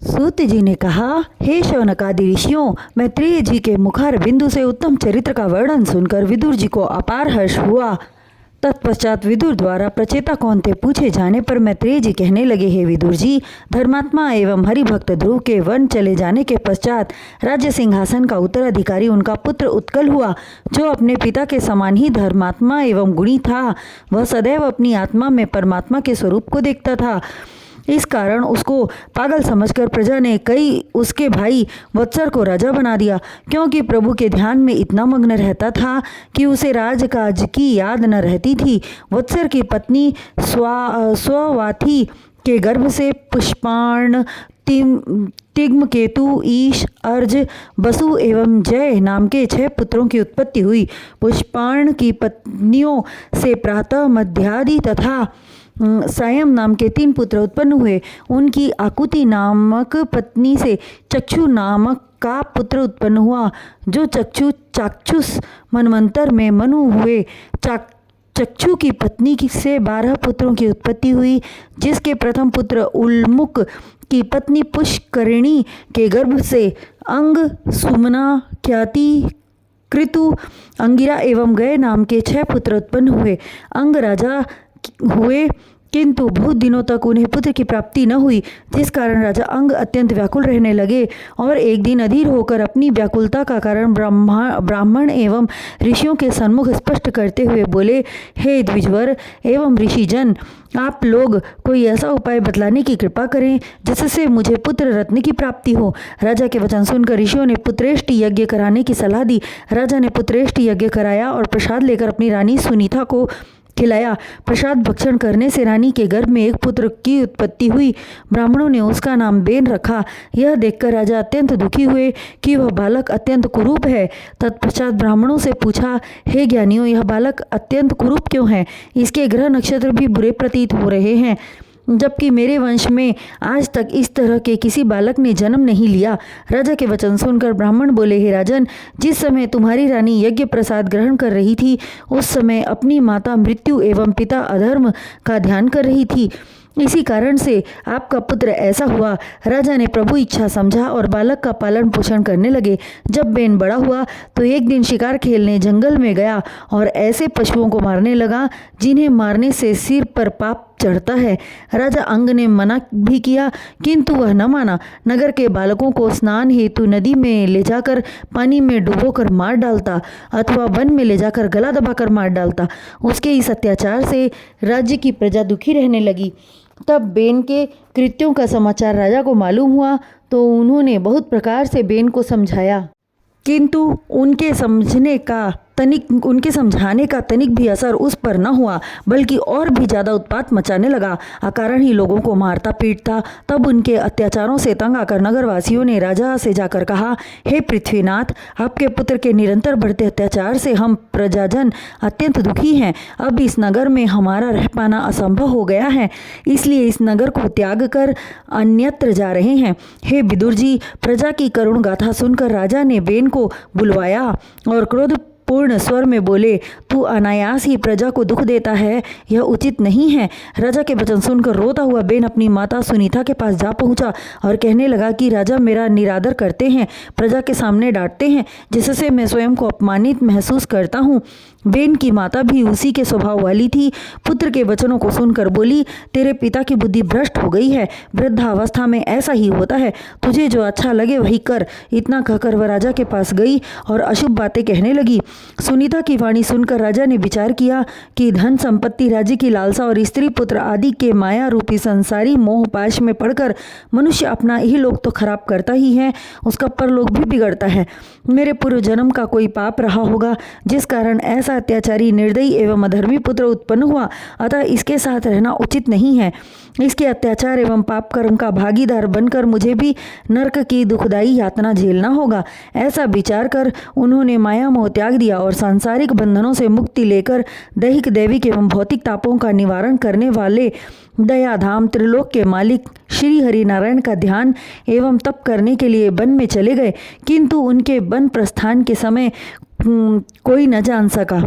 सूत जी ने कहा, हे शौनकादि ऋषियों, मैत्रेय जी के मुखार बिंदु से उत्तम चरित्र का वर्णन सुनकर विदुर जी को अपार हर्ष हुआ। तत्पश्चात विदुर द्वारा प्रचेता कौन थे पूछे जाने पर मैत्रेय जी कहने लगे, हे विदुर जी, धर्मात्मा एवं हरिभक्त ध्रुव के वन चले जाने के पश्चात राज्य सिंहासन का उत्तराधिकारी उनका पुत्र उत्कल हुआ, जो अपने पिता के समान ही धर्मात्मा एवं गुणी था। वह सदैव अपनी आत्मा में परमात्मा के स्वरूप को देखता था। इस कारण उसको पागल समझकर प्रजा ने कई उसके भाई वत्सर को राजा बना दिया, क्योंकि प्रभु के ध्यान में इतना मग्न रहता था कि उसे राजकाज की याद न रहती थी। वत्सर की पत्नी स्ववाथी के गर्भ से पुष्पाण, तिग्मकेतु, ईश, अर्ज, बसु एवं जय नाम के 6 पुत्रों की उत्पत्ति हुई। पुष्पाण की पत्नियों से प्रातः, मध्यादि तथा सायं नाम के 3 पुत्र उत्पन्न हुए। उनकी आकुति नामक पत्नी से चक्षु नामक का पुत्र उत्पन्न हुआ, जो चाक्षुष मनवंतर में मनु हुए। चक्षु की पत्नी से 12 पुत्रों की उत्पत्ति हुई, जिसके प्रथम पुत्र उल्मुक की पत्नी पुष्करिणी के गर्भ से अंग, सुमना, ख्याति, कृतु, अंगिरा एवं गय नाम के 6 पुत्र उत्पन्न हुए। अंग राजा हुए, किंतु बहुत दिनों तक उन्हें पुत्र की प्राप्ति न हुई, जिस कारण राजा अंग अत्यंत व्याकुल रहने लगे और एक दिन अधीर होकर अपनी व्याकुलता का कारण ब्राह्मण एवं ऋषियों के सन्मुख स्पष्ट करते हुए बोले, हे द्विजवर एवं ऋषिजन, आप लोग कोई ऐसा उपाय बतलाने की कृपा करें जिससे मुझे पुत्र रत्न की प्राप्ति हो। राजा के वचन सुनकर ऋषियों ने पुत्रेष्ट यज्ञ कराने की सलाह दी। राजा ने पुत्रेष्ट यज्ञ कराया और प्रसाद लेकर अपनी रानी सुनीता को खिलाया। प्रसाद भक्षण करने से रानी के गर्भ में एक पुत्र की उत्पत्ति हुई। ब्राह्मणों ने उसका नाम बेन रखा। यह देखकर राजा अत्यंत दुखी हुए कि वह बालक अत्यंत कुरूप है। तत्पश्चात ब्राह्मणों से पूछा, हे ज्ञानियों, यह बालक अत्यंत कुरूप क्यों है? इसके ग्रह नक्षत्र भी बुरे प्रतीत हो रहे हैं, जबकि मेरे वंश में आज तक इस तरह के किसी बालक ने जन्म नहीं लिया। राजा के वचन सुनकर ब्राह्मण बोले, हे राजन, जिस समय तुम्हारी रानी यज्ञ प्रसाद ग्रहण कर रही थी, उस समय अपनी माता मृत्यु एवं पिता अधर्म का ध्यान कर रही थी। इसी कारण से आपका पुत्र ऐसा हुआ। राजा ने प्रभु इच्छा समझा और बालक का पालन पोषण करने लगे। जब बेन बड़ा हुआ तो एक दिन शिकार खेलने जंगल में गया और ऐसे पशुओं को मारने लगा जिन्हें मारने से सिर पर पाप चढ़ता है। राजा अंग ने मना भी किया, किंतु वह न माना। नगर के बालकों को स्नान हेतु नदी में ले जाकर पानी में डुबोकर मार डालता अथवा वन में ले जाकर गला दबाकर मार डालता। उसके इस अत्याचार से राज्य की प्रजा दुखी रहने लगी। तब बेन के कृत्यों का समाचार राजा को मालूम हुआ तो उन्होंने बहुत प्रकार से बेन को समझाया, किंतु उनके समझाने का तनिक भी असर उस पर न हुआ, बल्कि और भी ज़्यादा उत्पात मचाने लगा। अकारण ही लोगों को मारता पीटता। तब उनके अत्याचारों से तंग आकर नगरवासियों ने राजा से जाकर कहा, हे पृथ्वीनाथ, आपके पुत्र के निरंतर बढ़ते अत्याचार से हम प्रजाजन अत्यंत दुखी हैं। अब इस नगर में हमारा रह पाना असंभव हो गया है, इसलिए इस नगर को त्याग कर अन्यत्र जा रहे हैं। हे विदुर जी, प्रजा की करुण गाथा सुनकर राजा ने बेन को बुलवाया और क्रोध पूर्ण स्वर में बोले, तू अनायास ही प्रजा को दुख देता है, यह उचित नहीं है। राजा के वचन सुनकर रोता हुआ बेन अपनी माता सुनीता के पास जा पहुंचा और कहने लगा कि राजा मेरा निरादर करते हैं, प्रजा के सामने डांटते हैं, जिससे मैं स्वयं को अपमानित महसूस करता हूँ। बेन की माता भी उसी के स्वभाव वाली थी। पुत्र के वचनों को सुनकर बोली, तेरे पिता की बुद्धि भ्रष्ट हो गई है, वृद्धावस्था में ऐसा ही होता है, तुझे जो अच्छा लगे वही कर। इतना कहकर वह राजा के पास गई और अशुभ बातें कहने लगी। सुनीता की वाणी सुनकर राजा ने विचार किया कि धन संपत्ति, राज्य की लालसा और स्त्री पुत्र आदि के माया रूपी संसारी मोह पाश में पड़कर मनुष्य अपना ही लोक तो खराब करता ही है, उसका परलोक भी बिगड़ता है। मेरे पूर्व जन्म का कोई पाप रहा होगा, जिस कारण ऐसा अत्याचारी, निर्दयी एवं अधर्मी पुत्र उत्पन्न हुआ, अतः इसके साथ रहना उचित नहीं है। इसके अत्याचार एवं पाप कर्म का भागीदार बनकर मुझे भी नरक की दुखदायी यातना झेलना होगा। ऐसा विचार कर उन्होंने माया मोह त्याग दिया और सांसारिक बंधनों से मुक्ति लेकर दैहिक, दैविक एवं भौतिक तापों का निवारण करने वाले दयाधाम त्रिलोक के मालिक श्री हरि नारायण का ध्यान एवं तप करने के लिए वन में चले गए, किंतु उनके वन प्रस्थान के समय कोई न जान सका।